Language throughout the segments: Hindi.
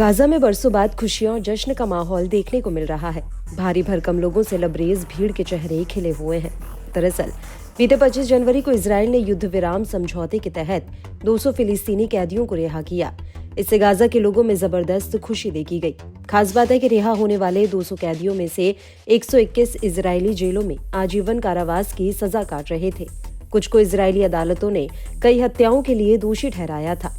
गाजा में बरसों बाद खुशियों और जश्न का माहौल देखने को मिल रहा है। भारी भरकम लोगों से लबरेज भीड़ के चेहरे खिले हुए हैं। दरअसल बीते 25 जनवरी को इजराइल ने युद्ध विराम समझौते के तहत 200 फिलिस्तीनी कैदियों को रिहा किया। इससे गाजा के लोगों में जबरदस्त खुशी देखी गई। खास बात है कि रिहा होने वाले 200 कैदियों में से 121 इजरायली जेलों में आजीवन कारावास की सजा काट रहे थे। कुछ को इजरायली अदालतों ने कई हत्याओं के लिए दोषी ठहराया था।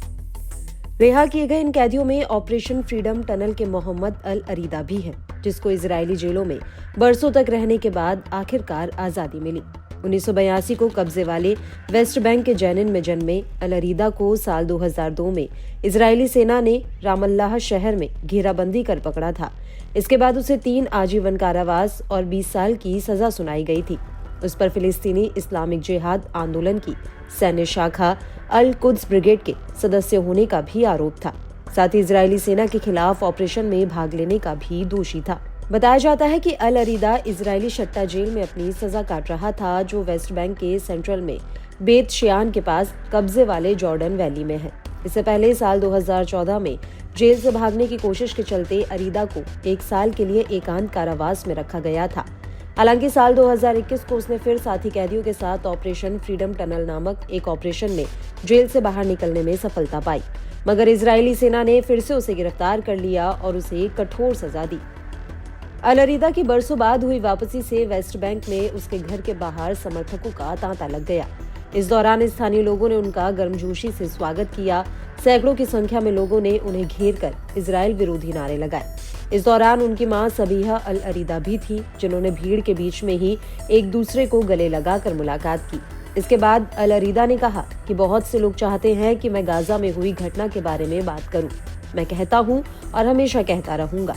रिहा किए गए इन कैदियों में ऑपरेशन फ्रीडम टनल के मोहम्मद अल अरीदा भी हैं, जिसको इजरायली जेलों में बरसों तक रहने के बाद आखिरकार आजादी मिली। 1982 को कब्जे वाले वेस्ट बैंक के जेनिन में जन्मे अल अरीदा को साल 2002 में इजरायली सेना ने रामल्लाह शहर में घेराबंदी कर पकड़ा था। इसके बाद उसे 3 आजीवन कारावास और 20 साल की सजा सुनाई गई थी। उस पर फिलिस्तीनी इस्लामिक जिहाद आंदोलन की सैन्य शाखा अल कुद्स ब्रिगेड के सदस्य होने का भी आरोप था। साथ ही इजरायली सेना के खिलाफ ऑपरेशन में भाग लेने का भी दोषी था। बताया जाता है कि अल अरीदा इजरायली शट्टा जेल में अपनी सजा काट रहा था, जो वेस्ट बैंक के सेंट्रल में बेत शियान के पास कब्जे वाले जॉर्डन वैली में है। इससे पहले साल 2014 में जेल से भागने की कोशिश के चलते अरीदा को 1 साल के लिए एकांत कारावास में रखा गया था। हालांकि साल 2021 को उसने फिर साथी कैदियों के साथ ऑपरेशन फ्रीडम टनल नामक एक ऑपरेशन में जेल से बाहर निकलने में सफलता पाई, मगर इजरायली सेना ने फिर से उसे गिरफ्तार कर लिया और उसे कठोर सजा दी। अल अरीदा की बरसों बाद हुई वापसी से वेस्ट बैंक में उसके घर के बाहर समर्थकों का तांता लग गया। इस दौरान स्थानीय लोगों ने उनका गर्मजोशी से स्वागत किया। सैकड़ों की संख्या में लोगों ने उन्हें घेर कर इजराइल विरोधी नारे लगाए। इस दौरान उनकी मां सबीहा अल अरीदा भी थी, जिन्होंने भीड़ के बीच में ही एक दूसरे को गले लगाकर मुलाकात की। इसके बाद अल अरीदा ने कहा कि बहुत से लोग चाहते हैं कि मैं गाजा में हुई घटना के बारे में बात करूं। मैं कहता हूं और हमेशा कहता रहूंगा।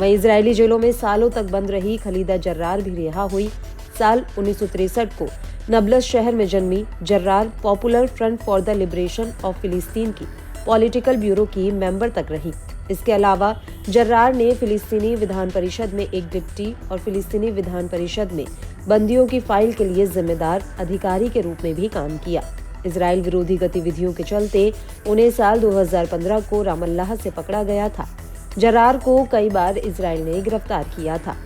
वहीं इजरायली जेलों में सालों तक बंद रही खलीदा जर्रार भी रिहा हुई। साल 1963 को नबलस शहर में जन्मी Jarrar popular front for the liberation of फिलिस्तीन की पॉलिटिकल ब्यूरो की मेंबर तक रही। इसके अलावा जर्रार ने फिलिस्तीनी विधान परिषद में एक डिप्टी और फिलिस्तीनी विधान परिषद में बंदियों की फाइल के लिए जिम्मेदार अधिकारी के रूप में भी काम किया। इजराइल विरोधी गतिविधियों के चलते उन्हें साल 2015 को रामल्लाह से पकड़ा गया था। जर्रार को कई बार इजराइल ने गिरफ्तार किया था।